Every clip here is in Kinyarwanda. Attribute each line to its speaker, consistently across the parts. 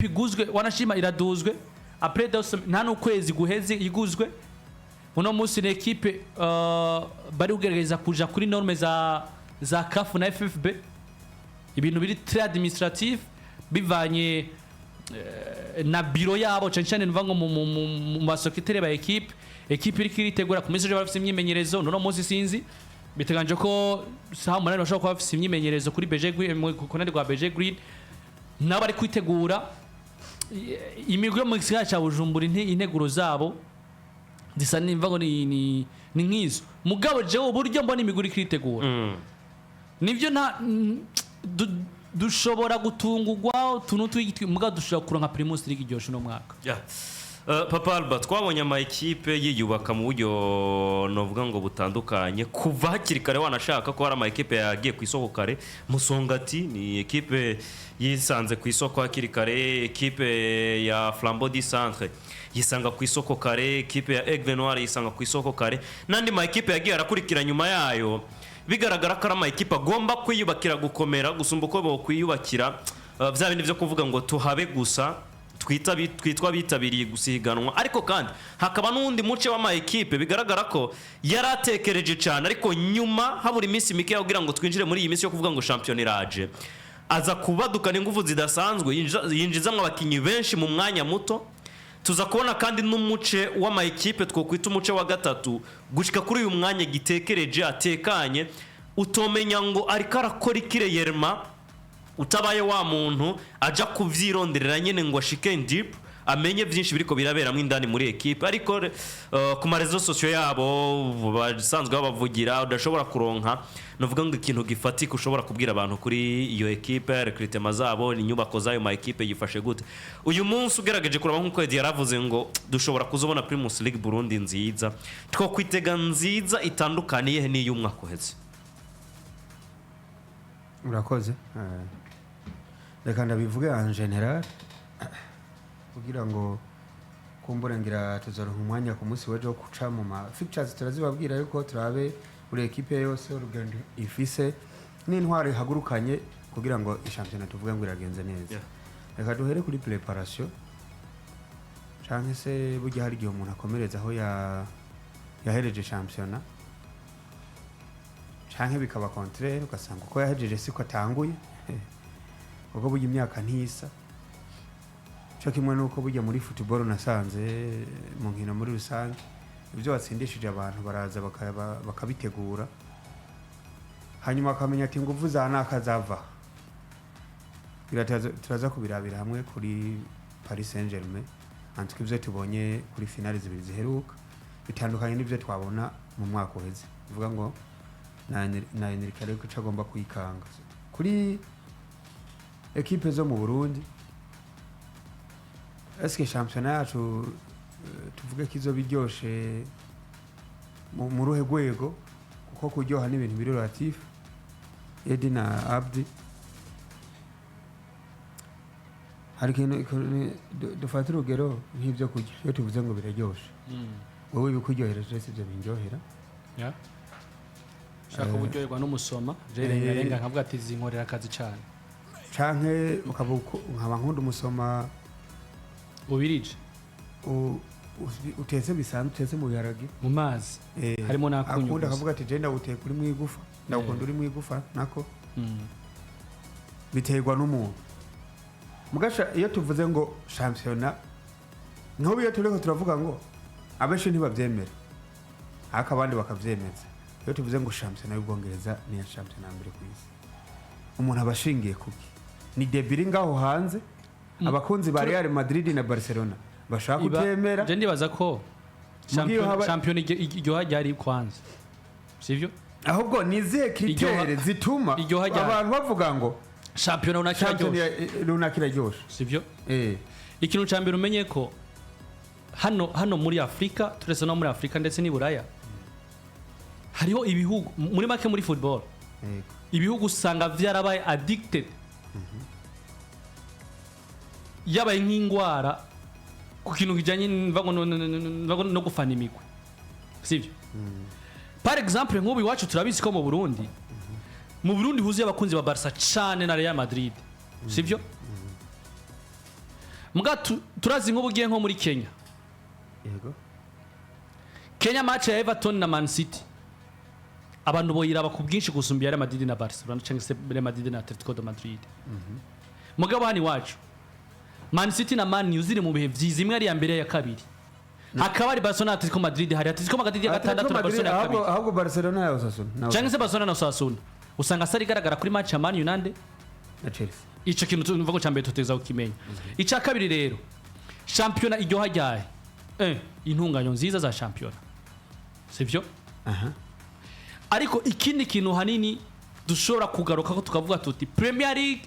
Speaker 1: iguzwe wanashima iraduzwe après nta n'ukwezi guheze iguzwe uno munsi ni equipe bari kugerageza kuja kuri norme za CAF na FFB ibintu biri très administratif bivanye na biro yabo cyane nvango mu basokiteri ba equipe iri kiritegura ku message bafite imyimenyerezo no munsi sinzi biteganje ko saha munani bashobora kuba bafite imyimenyerezo kuri BG ku nandi rwa BG Green nabari kwitegura imigwi mu gisagara cya Bujumbura integuro zabo zisa nimvango ni nkizo mugabo je uburyo mbona imigwi kiritegura nivyo nta dushobora gutungurwa tuntu mugabo dushobora kuronka Primus League iryoshe no mwaka
Speaker 2: Papa Albert twabonye ama equipe yiyubaka mu buryo novuga ngo butandukanye kuva hakiri kare wanashaka ko hari ama equipe yagiye ku isoko kare Musongati ni equipe yisanze ku isoko hakiri kare equipe ya Flambeau du Centre yisanga ku isoko kare equipe ya Aigle Noir yisanga ku isoko kare nandi ma equipe yagiye arakurikira nyuma yayo bigaragara ko ari ama equipe agomba kwiyubakira gukomera gusumba uko bo kwiyubakira bya bindi byo kuvuga ngo tuhabe gusa twitwa bitabiriye gusiganwa ariko kandi hakaba n'undi muce w'ama equipe bigaragara ko yaratekereje cyane ariko nyuma habura iminsi mike kugira ngo twinjire muri iyi minsi yo kuvuga ngo champion iraje aza kubadukana ingufu zidasanzwe yinjizamwe abakinyi benshi mu mwanya muto tuza kubona kandi n'umuce w'ama equipe twokwita umuce wa gatatu gushika kuri uyu mwanya gitekereje atekanye utomenya ngo ariko arakora ikireyerma utabaye wa muntu aja kuvyironderera nyene ngo ashike deep amenye byinshi biriko biraberamwe indani muri equipe ariko ku marezo sociaux yabo basanzwe babavugira udashobora kuronka novuga ngo ikintu gifatika ushobora kubwira abantu kuri iyo equipe recruitment zabo inyubako zayo ma equipe yifashe gute uyu munsi ugerageje kuraba nkuko yaravuze ngo dushobora kuzobona Primus League Burundi nziza Twokwitega nziza itandukaniye n'iyo umwaka uheze
Speaker 3: urakoze reka ndabivuge en general kugira ngo kumburengira tuzoronka umwanya ku munsi wejo kuca mu ma fixtures turazibabwira yuko turabe buri equipe yose urugendo ifise n'intwari hagurukanye kugira ngo ishampiyona tuvuge ngo iragenze neza reka duhere kuri preparation canke se burya hari igihe umuntu akomereza aho yahereje shampiyona canke bikaba contraire ugasanga uko yahejeje siko atanguye ubwo burya imyaka ntisa cyo kimwe nuko burya muri football nasanze mu nkino muri rusange ibyo watsindishije abantu baraza bakabitegura hanyuma akamenya ati nguvu za nakazava turaza kubirabira hamwe kuri Paris Saint-Germain antike ibyo tubonye kuri finale zibiri ziheruka bitandukanye n'ibyo twabona mu mwaka uheze uvuga ngo na Enrique ariko cagomba kuyikanga kuri equipe zo mu Burundi eske championnat yacu tuvuge kizo biryoshe mu ruhe gwego kuko kuryoha n'ibintu biri relatif Edina Abdi hari kintu dufata urugero nk'ibyo kurya iyo tuvuze ngo biraryoshe wowe bikuryohereje sivyo binjohera
Speaker 1: shaka uburyoherwa n'umusoma renga nkavuga ati zinkorera akazi cyane
Speaker 3: canke nkaba nkunda umusoma
Speaker 1: ubirije
Speaker 3: utetse bisanzwe utetse mu biharage
Speaker 1: mu mazi harimo nakunyu
Speaker 3: akunda akavuga ati je ndawuteka uri mu igufa ndawukunda uri mu igufa nako biterwa n'umuntu mugasha iyo tuvuze ngo championnat nko iyo tureko turavuga ngo abenshi ntibavyemera akabandi bakavyemeza iyo tuvuze ngo championnat y'Ubwongereza ni ya championnat mbere ku isi umuntu abashingiye kuki ni debiri ngaho hanze abakunzi ba Real Madrid na Barcelona bashaka kutemera
Speaker 1: je ndibaza ko champion iryo hajyari kwanza sivyo
Speaker 3: ahubwo nizihe kritere zituma abantu bavuga ngo
Speaker 1: champion
Speaker 3: unakiraryoshe
Speaker 1: sivyo ikintu cyambere umenye ko hano muri Afrika turese no muri Afrika ndetse ni Buraya hariho ibihugu muri make muri football ibihugu usanga vyarabaye addicted yabaye nk'ingwara ku kintu kijanye no gufana imigwi sivyo par exemple nk'ubu iwacu turabizi ko mu Burundi huzuye abakunzi ba Barca cyane na Real Madrid sivyo Muga turazi nk'ubugiye nko muri Kenya.
Speaker 3: Yego.
Speaker 1: Kenya match ya Everton na Man City. Abantu boyiraba ku bwinshi gusumbiya Real Madrid na Barcelona cyangwa se Real Madrid na Atletico de Madrid. Mugabo hani wacu. Man City na Man U ziri mu bihe vyiza imwe ari ya mbere ya kabiri. Hakaba ari Barcelona Atletico Madrid hari Atletico Madrid ya gatandatu na Barcelona ya kabiri.
Speaker 3: Ahubwo Barcelona ya Osasuna.
Speaker 1: Cyangwa se Barcelona na Osasuna. Usanga sari garagara kuri match ya Man United
Speaker 3: na Chelsea.
Speaker 1: Ico kintu tuvuga ko cyambere tuteza ukimenya. Ica kabiri rero. Championa iryo hajyaye. Intunganyo nziza za championa. Sivyo?
Speaker 3: Aha.
Speaker 1: Ariko ikindi kintu hanini dushobora kugaruka ko tukavuga tuti Premier League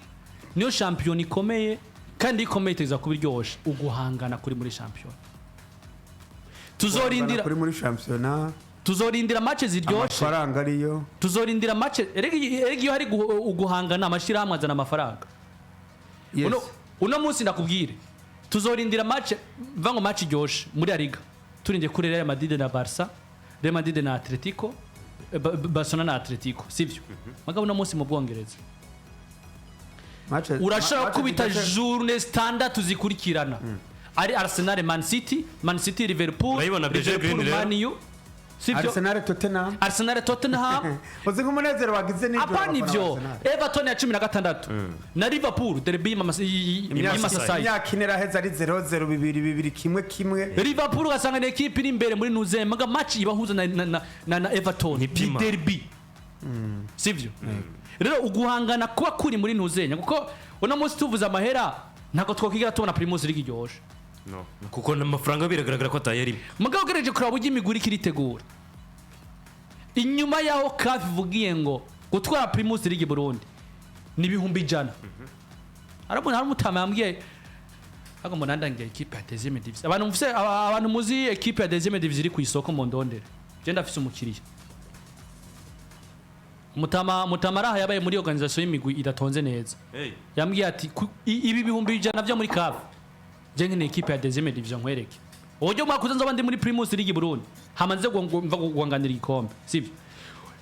Speaker 1: niyo champion ikomeye kandi ikomeye teza kubiryosha uguhangana kuri muri champion. Tuzorindira
Speaker 3: kuri muri championnat.
Speaker 1: Tuzorindira match ziryoshe.
Speaker 3: Amafaranga ariyo.
Speaker 1: Tuzorindira match eregi hari uguhangana amashirahamwe azana amafaranga.
Speaker 3: Yes.
Speaker 1: Uno munsi ndakubwire. Tuzorindira match vango match iryoshe muri Liga. Turinde kuri Real Madrid na Barca, Real Madrid na Atletico, Barcelona na Atletico, sivyo? Magabo uno munsi mu Bwongereza. Urashaka kubita journée standard tuzikurikirana. Ari Arsenal Man City Liverpool, Liverpool Man U. Sivyo? Arsenal Tottenham.
Speaker 3: Uzi nk'umunezero wagize n'ibyo.
Speaker 1: Apa nivyo. Everton ya 16 na Liverpool derby y'Amasai.
Speaker 3: Yakinera heza ari 0-0 2-2 kimwe.
Speaker 1: Liverpool gasanga ne equipe iri imbere muri Nuze maga match ibahuza na Everton derby. Sivyo? Rero uguhangana kuba kuri muri Nuzenya kuko uno munsi tuvuza amahera nako twokigira tubona Primus League iryoshe.
Speaker 2: No. Kuko n'amafaranga biragaragara ko atayari.
Speaker 1: Mugabo gereje kuraba ugi imiguri kiritegura. Inyuma yaho kafi vugiye ngo gutwara Primus League Burundi ni 100,000. Arabona hari mutama yambwiye ako monanda ngiye equipe ya deuxième division. Abantu muzi equipe ya deuxième division iri ku isoko mu ndondere. Je ndafise umukiriya. Mutama araha yabaye muri organisation y'imigwi idatonze neza. Yambwiye ati ibi 100,000 byo muri kafi. Je nkene equipe ya deuxième division nkwereke. Ojo mwakuza nzoba ndi muri Primus League Burundi. Hamanze guhanganira ikombe, sivyo?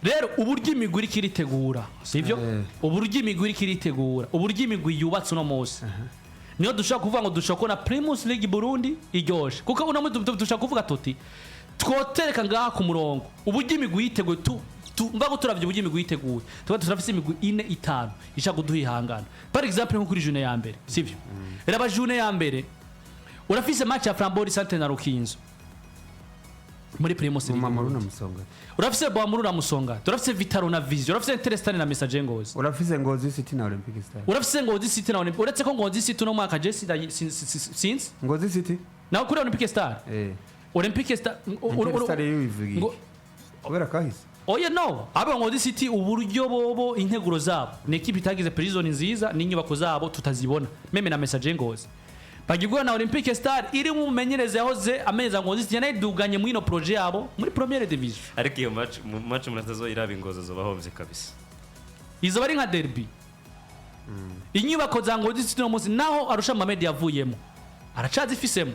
Speaker 1: Rero uburyo imigwi kiritegura, sivyo? Uburyo imigwi kiritegura, uburyo imigwi yubatse no mose. Niyo dushaka kuvuga ngo dushaka na Primus League Burundi iryoshe. Kuko uno dushaka kuvuga tuti twotereka ngaha ku murongo. Uburyo imigwi yiteguye mbago turavye uburyo imigwi yiteguye. Tuba turafise imigwi 4-5 ishaka kuduhihangana. Par exemple nko kuri journée ya mbere, sivyo? Rero aba journée ya mbere urafise match ya Flambori Sante na Rukinzo muri Primus League.
Speaker 3: Muri na Musonga.
Speaker 1: Urafise Muri na Musonga. Urafise Vitaro na Vision. Urafise Interestane na Message Ngozi.
Speaker 3: Urafise Ngozi City na Olympic Star.
Speaker 1: Urafise Ngozi City na Olympic. Uretse ko Ngozi City no mwaka Jesse since
Speaker 3: Ngozi City
Speaker 1: na kuri Olympic Star. Olympic Star
Speaker 3: yivugiye. Kubera kahise.
Speaker 1: Oya no. Aba Ngozi City uburyo bobo integuro zabo. Ni equipe itagize prison nziza n'inyubako zabo tutazibona. Meme na Message Ngozi. Bagigwa na Olympic Star iri mu menyereze yahoze ameza Ngozi City yanayiduganye muri no projet yabo muri première division.
Speaker 2: Ariko iyo match munatazo iraba ingozo zo bahomvye kabisa.
Speaker 1: Izo bari nka derby. Inyubako za Ngozi City no munsi naho arusha Mohamed yavuyemo. Aracazifisemo.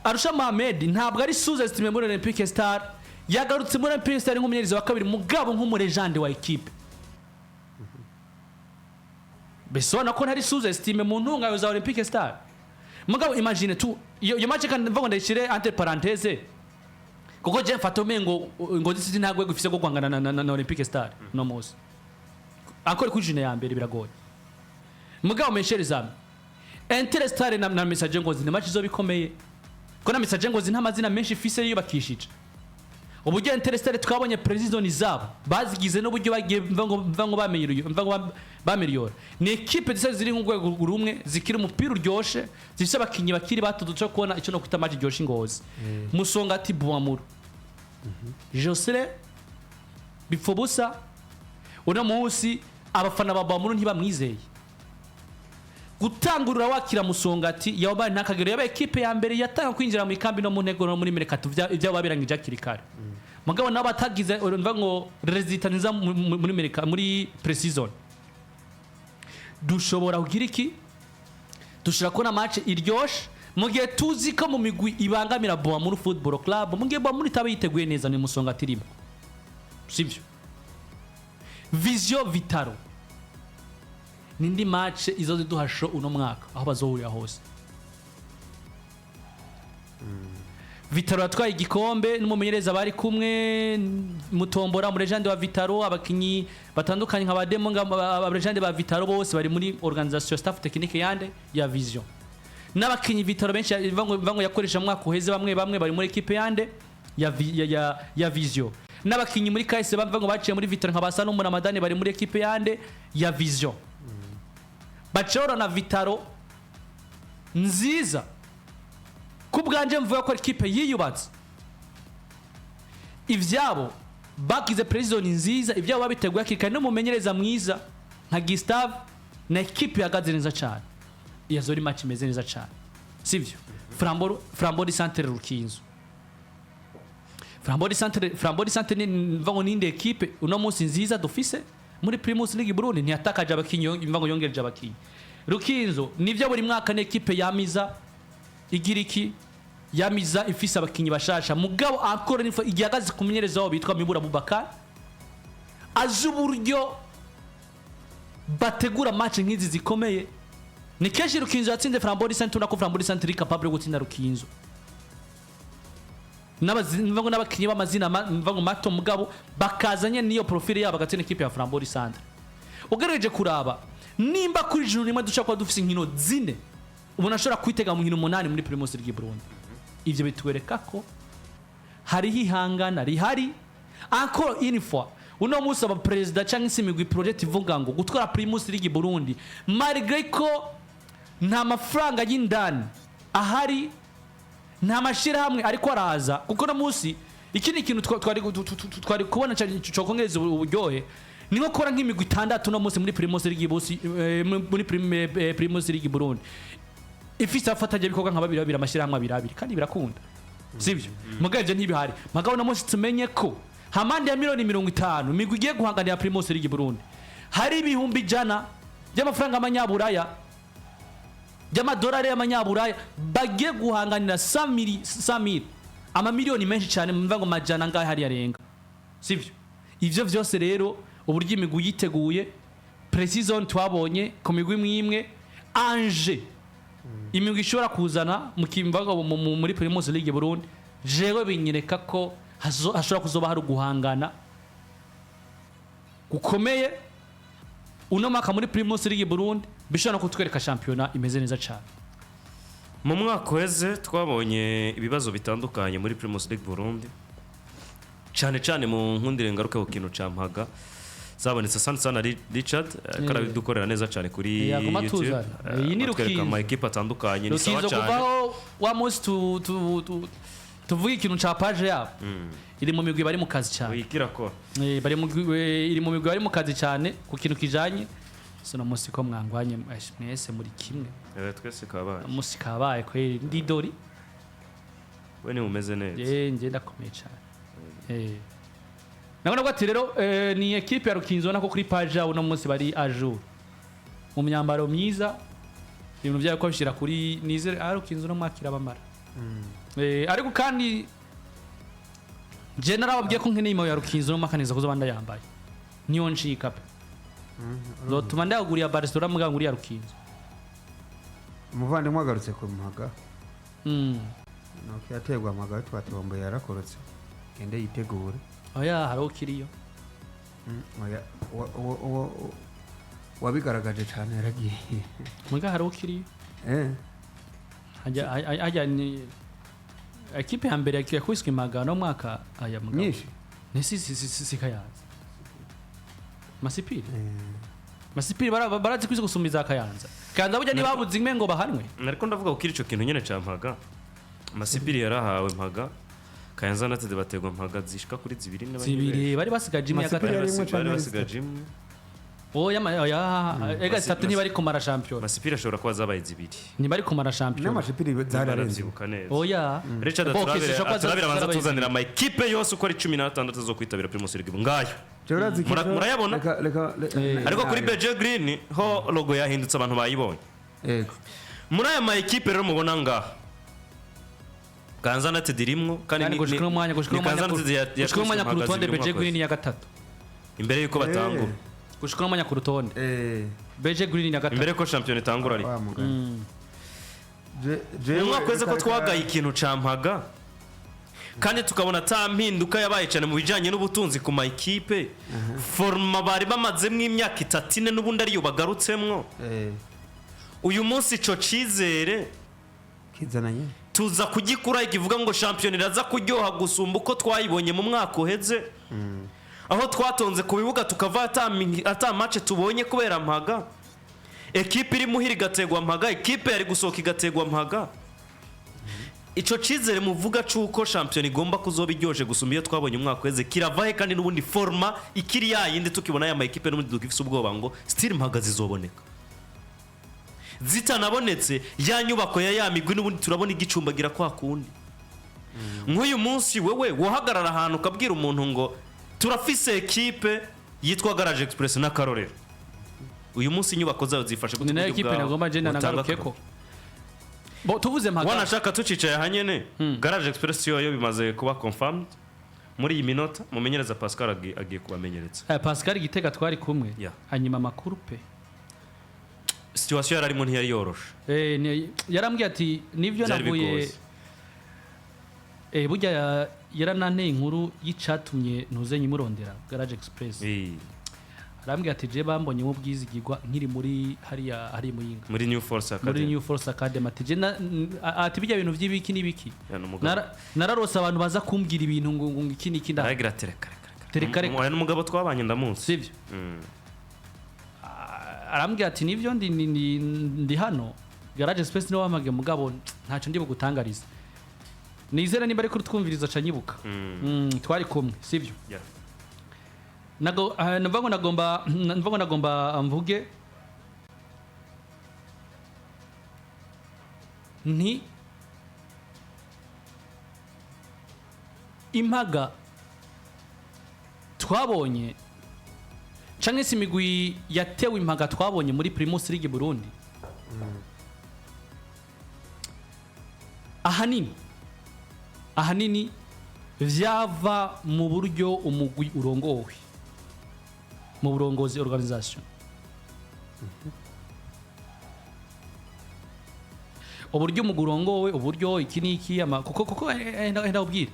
Speaker 1: Arusha Mohamed ntabwo ari sous estimé muri Olympic Star. Yagarutse muri Olympic Star nk'umumenyereze wa kabiri mugabo nk'umuregende wa equipe. Besona ko ntari sous estime mu ntungayo za Olympic Star. Mugabo imagine tu iyo match kan mvuga ndashire entre parenthèse. Kuko je fatome ngo City ntagwe gufise go kwangana na Olympic Star no mose. Akore ku jine ya mbere biragoye. Mugabo meshere zame. Interestare na Message Ngozi ni match zo bikomeye. Ko na Message Ngozi nta mazina menshi fise yubakishije. Uburyo Interestare twabonye president zabo bazigize no buryo bagiye mvango bamiliyora ni equipe zise ziri mu rwego rumwe zikira umupira uryoshe zifise abakinyi bakiri bato duco kubona ico no kwita match iryoshe Ngozi Musonga ati Buamuru Josere bifobusa una munsi abafana ba Buamuru ntibamwizeye gutangurura wakira Musonga ati yabaye ntakagero yabaye equipe ya mbere yatanga kwinjira mu ikambi no mu ntego no muri Merekatu ibyo babirangije akirikare mugabo nabatagize urumva ngo resistance muri Amerika muri precision dushobora kugira iki dushira ko na match iryoshe mugihe tuzi ko mu migwi ibangamira Buamuru Football Club mugihe Buamuru tabe yiteguye neza ni Musonga tirimo sivyo Vision Vitaro nindi match izoduha show uno mwaka aho bazohurira hose. Vitaro yatwaye igikombe n'umumenyereza bari kumwe mutombora mu legende wa Vitaro, abakinyi batandukanye nka bademo aba legende ba Vitaro bose bari muri organisation staff technique yande ya Vision. N'abakinyi Vitaro benshi vango yakoresha mwaka uheze bamwe bari muri equipe yande ya Vision. N'abakinyi muri KS vango baciye muri Vitaro nka basa no muri Ramadani bari muri equipe yande ya Vision. Bachora na Vitaro nziza kubwanje mvuga ko equipe yiyubatse ivyabo bakize president nziza ivyabo babiteguye akikana n'umumenyereza mwiza nka Gustave na equipe yagaze neza cyane iyo zori match imeze neza cyane sivyo. Frambori Centre Rukinzo Frambori Centre ni mvango ninde equipe uno munsi nziza dufise muri Primus League Burundi ntiyatakaje abakinyo mvango yongereje abakinyi. Rukinzo nivyo buri mwaka ne equipe yamiza igiriki yamiza ifise abakinyi bashasha mugabo akora nifo igihagaze kumenyereza wabo bitwa Mibura Bubakar azuburyo bategura match nkizi zikomeye. Ni keshi Rukinzo yatsinze Frambori Centre nako Frambori Centre capable gutsinda Rukinzo n'abakinyi b'amazina mvango mato mugabo bakazanye niyo profile yabo gatene equipe ya Frambori Centre. Ugereje kuraba nimba kuri juru rimwe dushaka kwa dufise inkino zine ubona ashobora kwitega mu nkino 8 muri Primus League Burundi. Ivyo bitwereka ko hari hihangana rihari encore une fois uno musa ba president cyangwa se Imigwi project ivuga ngo gutwara Primus League Burundi malgré ko nta mafaranga y'indani ahari nta mashira hamwe ariko araza kuko na musi ikindi kintu twari kubona cyo kongereza uburyohe ni nko kora nk'imigwi 6 no musi muri Primus League muri Primus League Burundi ifisa afataje bikoga nka babiri amashira hamwe abirabiri kandi birakunda sivyo mugaje ntibihari magabo na musi tumenye ko hamande ya $50 imigwi igiye guhanganira Primus League Burundi hari ibihumbi jana by'amafaranga amanyaburaya by'amadolari y'amanyaburaya bagiye guhanganira 100 amamiliyoni menshi cyane mvango majana ngahe hari yarenga sivyo. Ivyo vyose rero uburyo imigwi yiteguye precision twabonye ku migwi imwe anje imigwi ishobora kuzana mu kimbago muri Primus League Burundi jewe binyereka ko hashobora kuzoba hari guhangana gukomeye uno mwaka muri Primus League Burundi bishobora kutwereka championnat imeze neza cyane.
Speaker 2: Mu mwaka weze twabonye ibibazo bitandukanye muri Primus League Burundi cyane mu nkundire ngaruke ku kintu campaga zabonetse sana Richard karabidukorera neza cyane kuri YouTube.
Speaker 1: Iyi ni Rukinzo
Speaker 2: ama equipe atandukanye ni sawa cyane
Speaker 1: kuvaho wa musi tuvuga ikintu ca Pajo yabo iri mu migwi bari mu kazi cyane
Speaker 2: wikira ko
Speaker 1: iri mu migwi bari mu kazi cyane ku kintu kijanye sono musi ko mwangwanye mwese muri kimwe
Speaker 2: twese kabaye
Speaker 1: musi kabaye ko ndi dori
Speaker 2: we ni umeze neza
Speaker 1: nje ndakomeye cyane nabona ati rero ni equipe ya Rukinzo nako kuri Pajo uno munsi bari ajour mu myambaro myiza ibintu byayo ko bishira kuri nizere Rukinzo no mwakira bamara ariko kandi general wabwiye ko nkeneye imo ya Rukinzo no makaniza kuzobanda yambaye niyo nshika pe zotuma ndaguriya Barcelona muganguri ya Rukinzo
Speaker 3: umuvandimwe agarutse ku Mpaga nuko yategwa Mpaga twatombo yarakorotse kende yitegure
Speaker 1: oya haro kiriyo
Speaker 3: oya wabigaragaje cyane yaragiye
Speaker 1: muga haro kiriyo ajya ni equipe ya mbere yakwiswe Imagano mwaka aya muga
Speaker 3: nyinshi
Speaker 1: nesi kayanza Masipiri barazi kwise gusumiza kayanza kanza burya ni babuze imwe ngo bahanwe
Speaker 2: nariko ndavuga ukiri ico kintu nyene campaga Masipiri yarahawe Mpaga kayanza natede bategwa Mpaga zishika kuri 2
Speaker 1: bari basigaje imwe ya gatatu
Speaker 2: bari basigaje imwe
Speaker 1: ega 3 ni bari kumara champion
Speaker 2: Masipiri ashobora kuba zabaye 2
Speaker 1: ni bari kumara champion
Speaker 3: n'amashipiri zararenze
Speaker 2: Richard aturabira banza tuzanira ama equipe yose uko ari 16 zo kwitabira Primus League ngayo murayabona ariko kuri Beje Green ho logo yahindutse abantu bayibonye muri aya ma equipe rero mubona ngaha Kanza nate dirimwo kandi ni
Speaker 1: gushikira umwanya ku rutonde Beje Green ya gatatu
Speaker 2: imbere yuko batangura
Speaker 1: gushikira umwanya ku rutonde beje green ya gatatu
Speaker 2: imbere ko champion itangura ari
Speaker 3: jewe
Speaker 2: mwakweze ko twagaye ikintu campaga kandi tukabona ta mpinduka yabaye cyane mu bijanye n'ubutunzi ku ma equipe forma bari bamazemwe imyaka 3 n'ubundi ariyo bagarutsemwo uyu munsi ico cizere
Speaker 3: kizananye
Speaker 2: tuza kugikura ikivuga ngo champion iraza kuryoha gusumba uko twayibonye mu mwaka uheze aho twatonze ku bibuga tukava ata match tubonye kubera mpaga equipe iri muhiri gategwa mpaga equipe yari gusohoka igategwa mpaga ico cizere muvuga cuko champion igomba kuzoba iryoje gusumba iyo twabonye umwaka uheze kiravahe kandi n'ubundi forma ikiri yayindi tukibona ya ma equipe n'ubundi dugifise ubwoba ngo still mpaga zizoboneka zitanabonetse ya nyubako ya Migwi n'ubundi turabona igicumbagira kwa kundi nk'uyu munsi wewe wohagarara ahantu ukabwira umuntu ngo turafise equipe yitwa Garage Express na Karorero uyu munsi inyubako zayo zifashe
Speaker 1: gute na equipe nagomba agenda nagarukeko bo tuvuze mpaga
Speaker 2: wanashaka tucicaye hanyene Garage Express yo bimaze kuba confirmed muri iyi minota mumenyereza Pascal agiye kubamenyeretsa
Speaker 1: Pascal Gitega twari kumwe hanyuma makuru pe
Speaker 2: situation yararimo ntiyari yoroshe
Speaker 1: yarambwiye ati nivyo navuye burya yarananteye inkuru yicatumye ntuzenye murondera Garage Express arambwiye ati je bambonye mu bwizigirwa nkiri muri hari muyinga
Speaker 2: muri New Force
Speaker 1: Academy ati je ati bijya bintu vy'ibiki n'ibiki nararose abantu baza kumbwira ibintu ngo iki niki nda
Speaker 2: aragira tereka n'umugabo twabanye ndamunsi
Speaker 1: sivyo arambwiye ati nivyo ndi hano Garage Space niwe wamage mugabo ntacyo ndi bugutangariza nizera nimba ariko twumviriza canyibuka twari kumwe sivyo nagomba mvuge nti impaga twabonye canke se imigwi yatewe impaga twabonye muri Primus League Burundi ahanini vyava mu buryo umugwi urongowe mu burongozi organisation uburyo umugwi urongowe uburyo iki niki kuko enda ubwira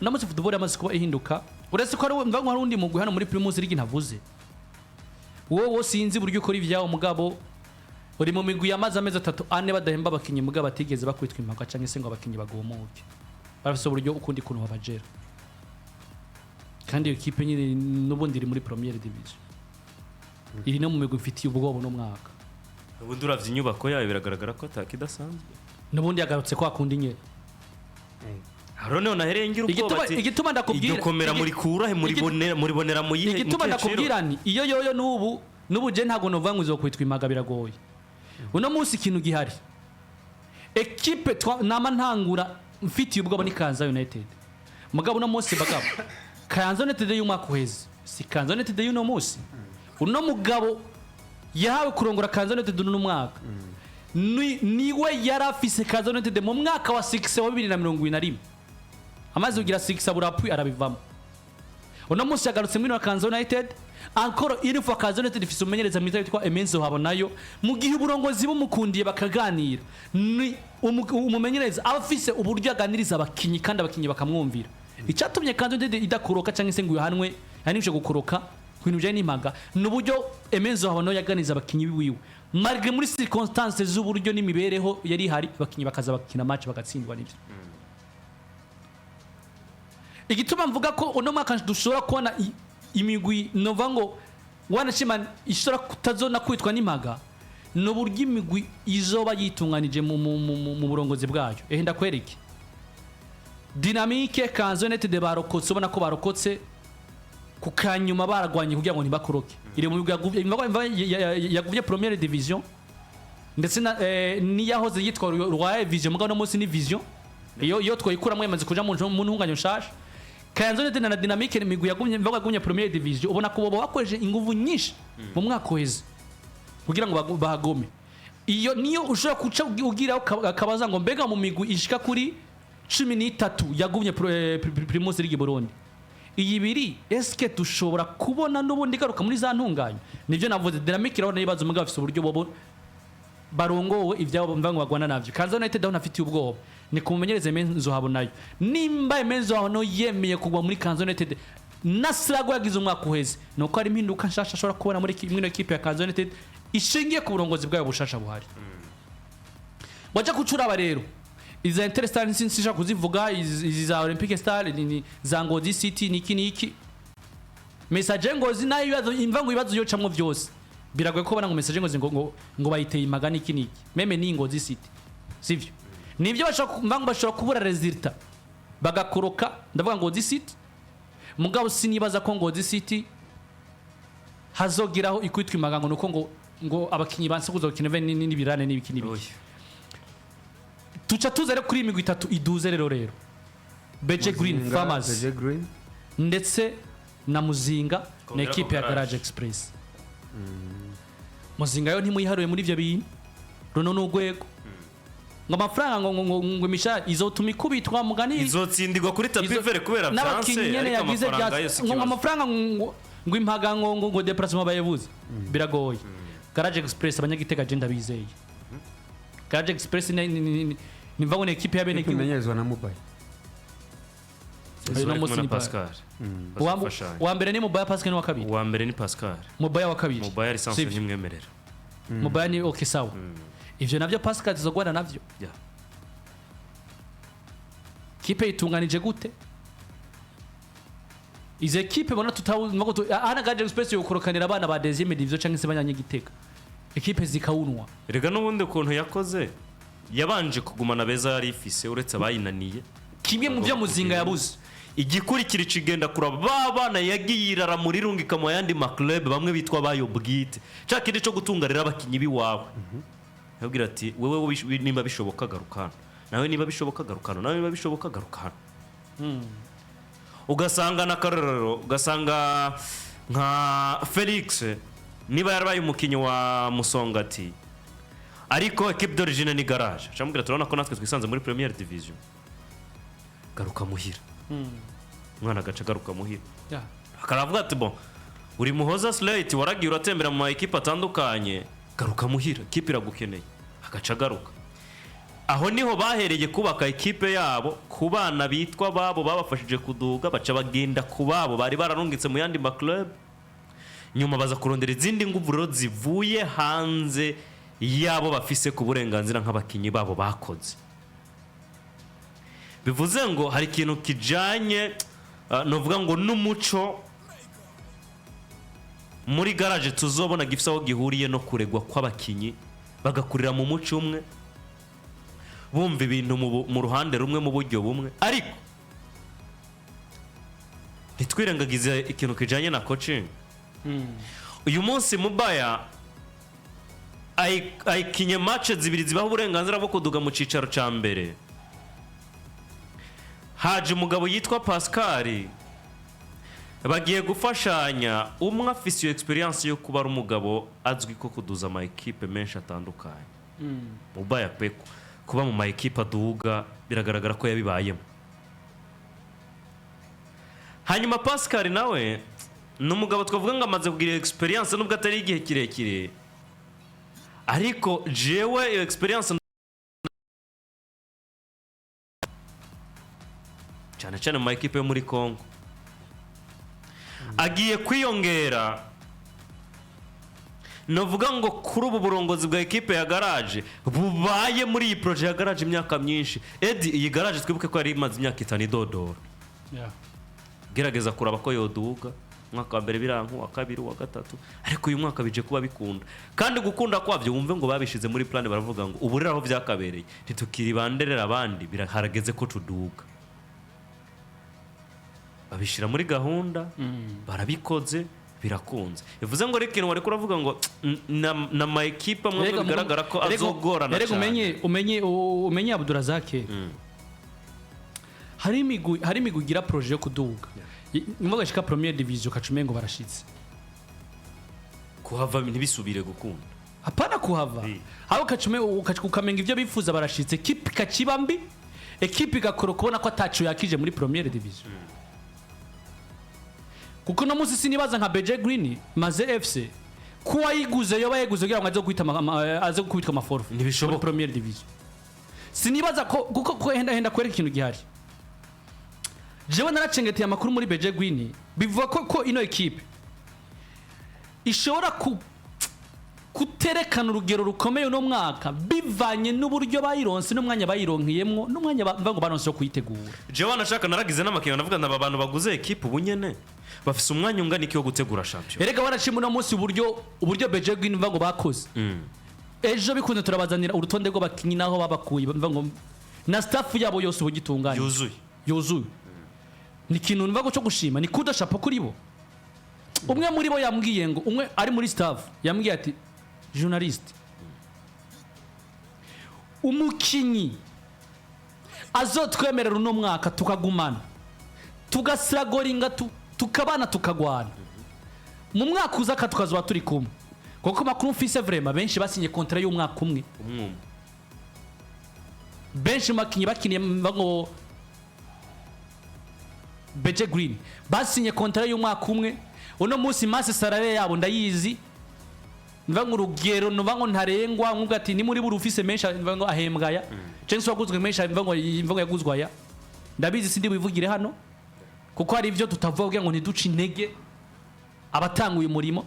Speaker 1: namutse football yamaze kuba ihinduka uretse ko ari undi mugwi hano muri Primus League ntavuze wowe sinzi buryo ukora ivyawo mugabo uri mu migwi yamaze amezi 3-4 badahemba abakinyi mugabo batigeze bakwitwa impaga canke se ngo abakinyi bagomoke barafise uburyo ukundi kuntu babajera kandi equipe nyine n'ubundi iri muri première division iri no mu migwi ifitiye ubwobo no mwaka
Speaker 2: ubundi uravye inyubako yayo biragaragara ko atakidasanzwe
Speaker 1: n'ubundi yagarutse kwa kundi nye
Speaker 2: Arone nahereye ngira ubwoba ati
Speaker 1: igituma ndakubwira
Speaker 2: igikomera muri kurahe muri bonera mu yihe
Speaker 1: igituma ndakubwira ni iyo yoyo n'ubu je ntago nova ngo izokwitwa impaga biragoye uno munsi ikintu gihari equipe nama ntangura mfitiye ubwoba ni Kanza United mugabo uno munsi bagabo Kanza United y'umwaka uheze si Kanza United y'uno munsi uno mugabo yahawe kurongora Kanza United uno mwaka niwe yarafise Kanza United mu mwaka wa 6 wa 2021 amaze kugira 6 aburapu arabivamo uno munsi yagarutse muri Kanza United encore une fois Kanza United ifise umenyereza mwiza witwa Emenzo Habonayo mu gihe uburongozi bumukundiye bakaganira ni umumenyereza abafise uburyo aganiriza abakinyi kandi abakinyi bakamwumvira icyatumye Kanza United idakoroka cyangwa se ngo yahanwe yanishe gukoroka kwintu bya n'impaga n'uburyo Emenzo Habonayo yaganiza abakinyi biwiwe malgré muri circonstances z'uburyo n'imibereho yari hari abakinyi bakaza bakina match bagatsindwa n'ibyo igituma mvuga ko uno mwaka dushobora kubona imigwi nova ngo wanashima ishobora kutazona kwitwa n'impaga n'uburyo imigwi izoba yitunganije mu burongozi bwayo ndakwereke dynamique Kanza United barokotse ubona ko barokotse ku kanyuma baragwanye kugira ngo ntibakoroke iri mu yaguvye première division ndetse ni yahoze yitwa Royal Vision mugabo no munsi ni Vision iyo twayikuramo yamaze kuja mu ntunganya nshasha Kanza United na dynamique imigwi yagumye première division ubona ko bo bakoreshe inguvu nyinshi mu mwaka weze kugira ngo bahagome iyo niyo ushobora kuca ugira akabaza ngo mbega mu migwi ishika kuri 13 yagumye Primus League Burundi iyi biri eske dushobora kubona n'ubundi garuka muri za ntunganya nivyo navuze dynamic iraho nibaza umugabo afite uburyo bobo barongowe ivyabo mvango bagwana navyo Kanza United aho nafitiye ubwoba ni kumumenyereze Menzo habonayo nimba Menzo hano yemeye kugwa muri Kanza United Nasrago yagize umwaka uheze nuko ari impinduka nshasha ashobora kubona muri imwe equipe ya Kanza United ishingiye ku burongozi bwayo bushasha buhari baje kucuraba rero iza Interstar sinsha kuzivuga izi za Olympic Star ni za Ngozi City Niki message ngozi nayo ibibazo imvango ibibazo yo camwe vyose biragoye ko bana ngo message ngozi ngo bayiteye magana iki meme ni Ngozi City sivyo nivyo bashobora kubura resultat bagakoroka ndavuga Ngozi City mugabo sinibaza ko Ngozi City hazogiraho ikwitwa imagango nuko ngo abakinyi banse kuzokina n'ibirane n'ibikini biki tuca tuzere kuri imigwi 3 iduze rero Beje Green Farmers ndetse na Muzinga na equipe ya Garage Express Muzinga yo ntimuyiharuye muri ivyo bintu runo n'ugwego ngo amafaranga ngo misha izotuma ikubitwa mugani
Speaker 2: izotsindirwa kuri tapi vere kubera France
Speaker 1: ariko amafaranga yose ngo amafaranga ngo impaga ngo déplacement bayebuze biragoye Garage Express abanyagitega je ndabizeye Garage Express ni mvango ni equipe ya bene
Speaker 3: kimenyezwa na mobile
Speaker 2: no musini Pascal
Speaker 1: wa mbere ni mobile Pascal ni wa kabiri
Speaker 2: wa mbere ni Pascal
Speaker 1: mobile wa kabiri
Speaker 2: mobile lisansi nimwemerera
Speaker 1: mobile ni okay sawa ivyo navyo Pascal tuzogwana navyo kipe itunganije gute ize equipe bona tutawuko ana Garage Express yo kurokanira abana ba deuxième division canke se banyanye giteka equipe zikawunwa
Speaker 2: rega n'ubundi ukuntu yakoze yabanje kugumana beza yari ifise uretse abayinaniye
Speaker 1: kimwe mu byo Muzinga yabuze
Speaker 2: igikurikira cigenda kuraba bana yagiyirara muri rungika mu yandi ma club bamwe bitwa bayo bwite cakindi cyo gutungarira abakinyi biwawe yabwira ati wewe nimba bishoboka garukana nawe niba bishoboka garukana nawe niba bishoboka garukana ugasanga na karorero ugasanga nka Felix niba yarabaye umukinyi wa Musongati ariko equipe d'origine ni Garage chamubwira turabona ko natwe twisanze muri Premier Division garuka muhira mwana gaca garuka muhira akaravuga ati bon uri muhoza Slate waragiye uratembera mu equipe atandukanye garuka muhira equipe iragukeneye agaca garuka aho niho bahereye kubaka equipe yabo kubana bitwa babo babafashije kuduga baca bagenda kubabo bari bararungitse mu yandi ma club nyuma baza kurondera izindi nguvuro zivuye hanze yabo bafise ku burenganzira nk'abakinyi babo bakoze bivuze ngo hari ikintu kijanye novuga ngo n'umuco muri Garage tuzobona gifise aho gihuriye no kuregwa kw'abakinyi bagakurira mu muco umwe bumva ibintu mu ruhande rumwe mu buryo bumwe ariko ntitwirengagize ikintu kijanye na coaching uyu munsi mubaya aikinye match zibiri zibaho uburenganzira bwo kuduga mu cicaro ca mbere haje umugabo yitwa Pascal bagiye gufashanya umwe afise experience yo kuba ari umugabo azwi ko kuduza ama equipe menshi atandukanye mubaya peko kuba mu ma equipe aduga biragaragara ko yabibayemo hanyuma Pascal nawe numugabo twavuga ngo amaze kugira experience nubwo atari igihe kirekire ariko jewe iyo experience cyane mu equipe yo muri Congo agiye kwiyongera novuga ngo kuri ubu burongozi bwa equipe ya Garage bubaye muri iyi projet ya Garage imyaka myinshi iyi Garage twibuke ko ari imaze imyaka 5 idodora gerageza kuraba ko yoduga mwaka wa mbere biranku wa kabiri wa gatatu ariko uyu mwaka bije kuba bikunda kandi gukunda kwavyo wumve ngo babishize muri plan baravuga ngo uburira aho byakabereye ntitukiri banderera abandi biraharageze ko tuduga babishira muri gahunda barabikoze birakunze bivuze ngo reke wari kuravuga ngo na ma equipe amwe bigaragara ko azogorana cyane
Speaker 1: umenye Abdurazake hari imigwi gira projet yo kuduga nimwe shika Premier Division kacume ngo barashitse
Speaker 2: kuhava ntibisubire gukunda
Speaker 1: hapana kuhava aho kacume ukamenga ivyo bifuza barashitse equipe kacibambi equipe gakoro kubona ko atacu yakije muri Premier Division kuko no musi sinibaza nka BJ Green maze FC kuwa yiguze yoba yeguze kugira ngo aze kwita aze kwitwa amaforfe
Speaker 2: Ntibishoboka.
Speaker 1: Premier Division sinibaza ko kuko henda kwereka ikintu gihari jewe naracengetiye amakuru muri BJ Green bivuga ko ino equipe ishobora kuterekana urugero rukomeye no mwaka bivanye n'uburyo bayironse n'umwanya bayironkiyemwo n'umwanya ngo baronse yo kuyitegura
Speaker 2: jewe nashaka naragize n'amakenga navuga naba abantu baguze equipe ubunyene bafise umwanya ungana iki wo gutegura champion
Speaker 1: erega barashima no munsi uburyo BJ Green ngo bakoze ejo bikunze turabazanira urutonde rw'abakinyi naho babakuye ngo na staff yabo yose ubugitunganye yuzuye ni kintu mva cyo gushima ni kudashapa kuri bo umwe muri bo yambwiye ngo umwe ari muri staff yambwiye ati journalist umukinyi azotwemerera uno mwaka tukagumana tugasiragoringa tukabana tukagwana mu mwaka uza tukazwa turi kumwe kuko makuru mfise vraiment benshi basinye contrat y'umwaka umwe benshi makinyi bakiniye ngo BJ Green basinye contrat y'umwaka umwe uno munsi masse salary yabo ndayizi mvango urugero mvango ntarengwa nkubwo ati ni muri buri ufise menshi mvango ahembwaya cense waguzwe menshi mvango yaguzwaya ndabizi sindi bivugire hano kuko hari ivyo tutavuga ngo ntiduce intege abatanguye umurimo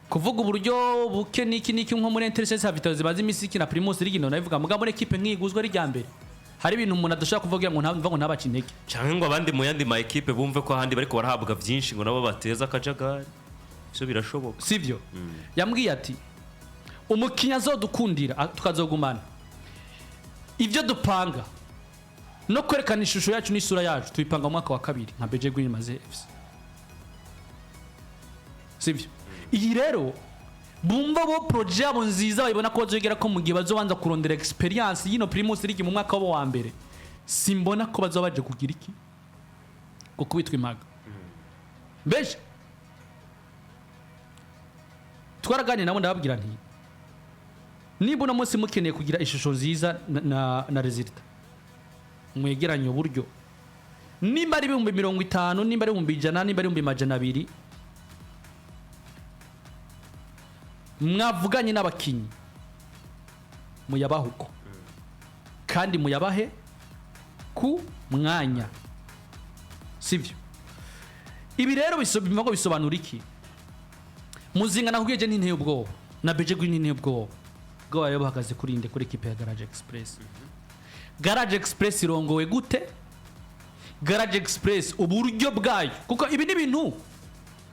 Speaker 1: kuvuga uburyo buke niki nko muri interesse habitazi bazi imisiki na Primus rigino navuga muga muri equipe nkiguzwe ari ryambere hari ibintu umuntu adashaka kuvuga ngo ntamva nabaca intege
Speaker 2: cyangwa ngo abandi mu yandi ma equipe bumve ko ahandi bariko barahabwa byinshi ngo nabo bateza akajagari cyo birashoboka
Speaker 1: sivyo yambwiye ati umukinya azodukundira tukazogumana ivyo dupanga no kwerekana ishusho yacu n'isura yacu tuyipanga mu mwaka wa kabiri nka BJ Green maze FC sivyo iyi rero bumva bo projet yabo nziza bayibona ko bazogera ko mu gihe bazobanza kurondera experience yino Primus League mu mwaka wa mbere simbona ko bazobaje kugira iki ko kubitwa impaga beje twaraganye nabo ndababwira nti nibona munsi mukeneye kugira ishusho nziza na result mwegeranye uburyo nimba ari 50 nimba ari 100 nimba ari 200 mwavuganye n'abakinyi muyabahuko kandi muyabahe ku mwanya sivyo ibi rero bisobanura iki muzinga nakubwiye je n'inteye ubwoba na BJ Green n'inteye ubwoba bwo bayo bahagaze kurinde kuri equipe ya Garage Express Garage Express irongowe gute Garage Express uburyo bwayo kuko ibi ni bintu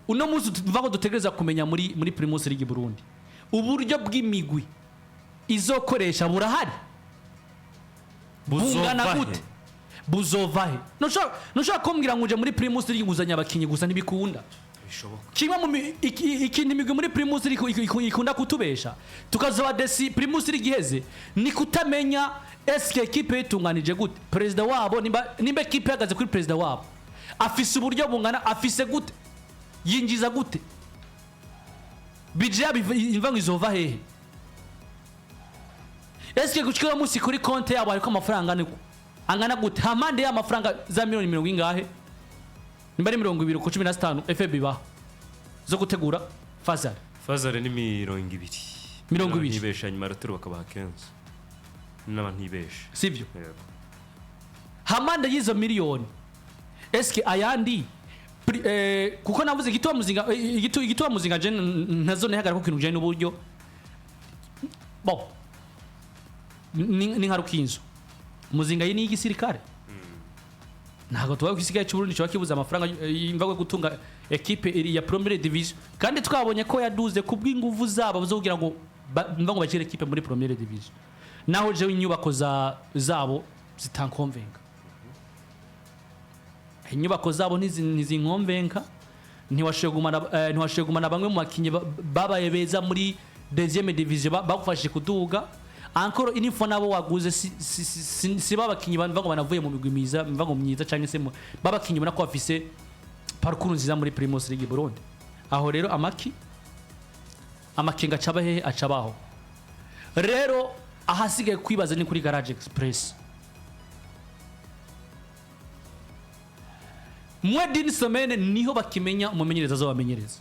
Speaker 1: uno muzi tuvaho dutegereza kumenya muri Primus League Burundi uburyo bw'imigwi izokoresha burahari bungana gute buzovahe nushaka kumbwira ngo uje muri Primus League guzanya abakinyi gusa ntibikunda
Speaker 2: bishoboka
Speaker 1: kimwe mu ikindi imigwi muri Primus League ikunda kutubesha tukazoba desi Primus League iheze ni kutamenya eske equipe itunganije gute president wabo nimba equipe yagaze kuri president wabo afise uburyo bungana afise gute yinjiza gute budget imvango izova hehe eske gushikira musi kuri konte yabo ariko amafaranga angana gute hamande y'amafaranga za miliyoni 70 ingahe nimba ari 215 FB ba zo gutegura Fazal
Speaker 2: ni 200 ntibesha nyuma rutero bakabaha 15 n'abantu ntibesha
Speaker 1: sivyo hamande y'izo miliyoni eske ayandi kuko navuze igitwa muzinga je nazo nehagara ko kintu je n'uburyo bon ni nkarukinzo muzinga yini igisirikare ntago twaye kwisigaye cy'Uburundi cyo kibuza amafaranga imvagwe gutunga equipe iri ya Premier Division kandi twabonye ko yaduze kubw'inguvu zabo bazogira ngo mvango bakire equipe muri Premier Division naho je inyubako zabo zitankonvenga inyubako zabo ntizinkomvenka ntiwashegumana bamwe mu bakinyi babaye beza muri deuxième division bagufashe kuduga encore une fois nabo waguze si babakinyi banvago banavuye mu migwi miza mvango myiza cyane se babakinyi bona ko bafise parcours nziza muri Primus League Burundi aho rero amakinga cabahe acabaho rero ahasigaye kwibaza ni kuri Garage Express mwe d'une semaine niho bakimenya umumenyereza azobamenyereza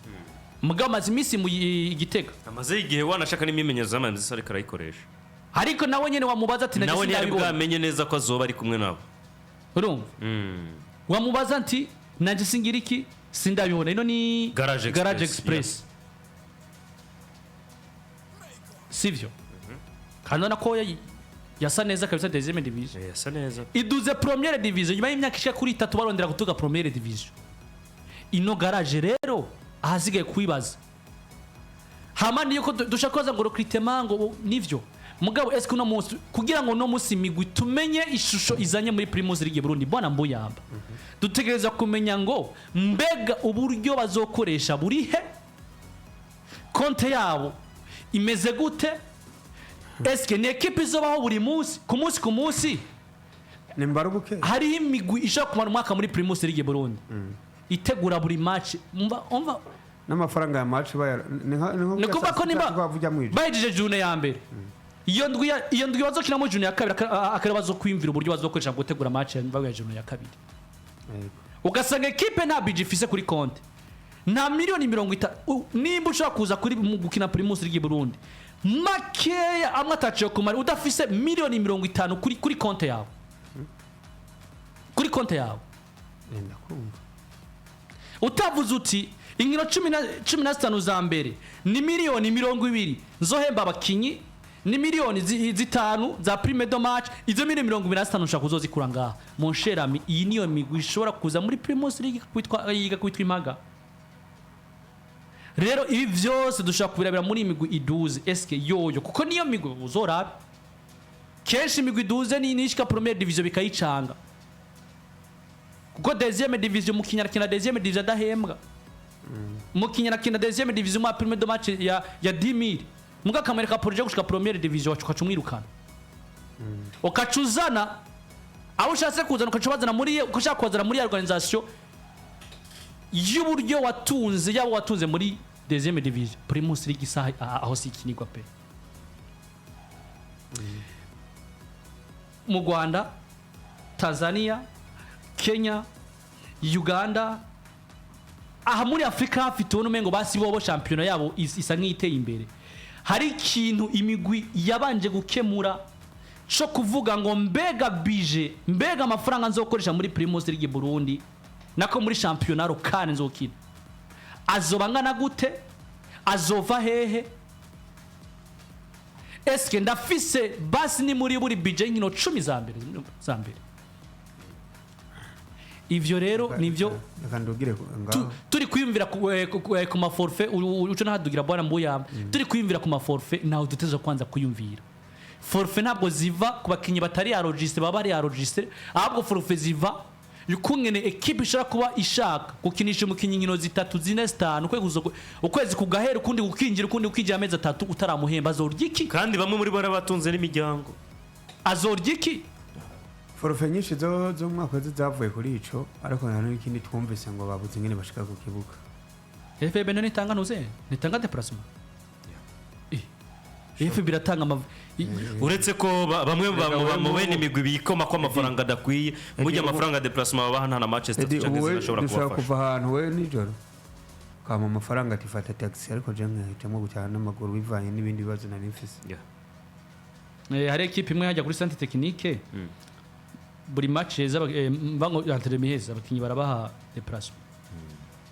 Speaker 1: mugabo maze imisi mu Igitega
Speaker 2: amaze igihe wanashaka n'imimenyerezo y'amazi ariko arayikoresha
Speaker 1: ariko nawe nyene wamubaza ati
Speaker 2: nawe ntiyari bwamenye neza ko azoba ari kumwe nabo
Speaker 1: urumva wamubaza ati nanje singira iki sindabibona ino ni Garage Express sivyo kandi nako yasa neza kabisa deuxième division
Speaker 2: yasa neza
Speaker 1: iduze première division nyuma y'imyaka ishika kuri 3 barondera gutuga première division ino Garage rero ahasigaye kwibaza hamani yuko dushakoza ngo recrutement ngo nivyo mugabo eske uno munsi kugira ngo no munsi Imigwi tumenye ishusho izanye muri Primus League Burundi bwana mbuyamba dutegereza kumenya ngo mbega uburyo bazokoresha burihe konte yabo imeze gute eske ni equipe izobaho buri munsi ku munsi
Speaker 3: nimbarubuke
Speaker 1: hari Imigwi ishaka kumara umwaka muri Primus League Burundi itegura buri match umva
Speaker 3: n'amafaranga ya match
Speaker 1: ni kuba ko niba bayijije june ya mbere iyo ndwi bazokina mu june ya kabiri akaba bazokwimvira uburyo bazokoresha gutegura match ya june ya kabiri ugasanga equipe nta budget ifise kuri konte nta miliyoni 50 nimba ushaka kuza kuri gukina Primus League Burundi makeya amwe ataciye kumara udafise miliyoni 50 kuri konte yawe kuri konte yawe
Speaker 3: nenda kumva
Speaker 1: utavuze uti inkino 15 za mbere ni miliyoni 20 nzohemba abakinyi ni miliyoni 5 za prime de match izo miliyoni 25 ushaka kuzozikura ngaha mon cher ami iyi niyo migwi ishobora kuza muri Primus League kwitwa impaga rero ibi vyose dushaka kubirabira muri imigwi iduze eske yoyo kuko niyo migwi uzoraba kenshi imigwi iduze ni nishika première division bikayicanga kuko deuxième division mukinyara kina deuxième division dahembwa mukinyara kina deuxième division mu prime de match ya 10000 muga kamereka projet gushika première division ukacumwirukana ukacuzana abo ushatse kuzana ukacubazana muri ushaka kuzana muri organisation y'uburyo watunze yabo watunze muri deuxième division Primus League isaha aho sikinirwa pe mu Rwanda Tanzania Kenya Uganda aha muri Afrika hafite uno mengo basi bobo championnat yabo isa nk'iteye imbere hari ikintu imigwi yabanje gukemura cyo kuvuga ngo mbega budget mbega amafaranga nzokoresha muri Primus League Burundi nako muri championnat lokale nzokina azobangana gute azova hehe eske ndafise basi ni muri buri budget nkino 10 za mbere ivyo rero nivyo turi kwiyumvira ku ma forfait uco nahadugira bwana mbuyamba turi kwiyumvira ku ma forfait naho duteze kwanza kuyumvira forfait ntabwo ziva ku bakinyi batari ya registre baba ari ya registre ahubwo forfait ziva yukungene equipe ishaka kuba ishaka gukinisha umukinyi nkino 3 4 5 ukwezi kugahera ukundi gukinjira ukundi ukijya amezi 3 utaramuhemba azoryiki
Speaker 2: kandi bamwe muri bara batunze n'imiryango
Speaker 1: azoryiki
Speaker 3: forfait nyinshi zo mwaka zavuye kuri ico ariko nta n'ikindi twumvise ngo babuze ngene bashika ku kibuga
Speaker 1: FB none itanga nuze nitanga déplacement FB biratanga
Speaker 2: uretse ko bamwe mu bene imigwi bikoma ko amafaranga adakwiye mujye amafaranga déplacement babaha nta na Manchester zishobora
Speaker 3: kubafasha kuva ahantu we nijoro kama amafaranga tifata taxi ariko je nkahitamo gucyana n'amaguru bivanye n'ibindi bibazo nari mfise
Speaker 1: hari equipe imwe hajya kuri centre technique buri match bango entre miheza abakinyi barabaha déplacement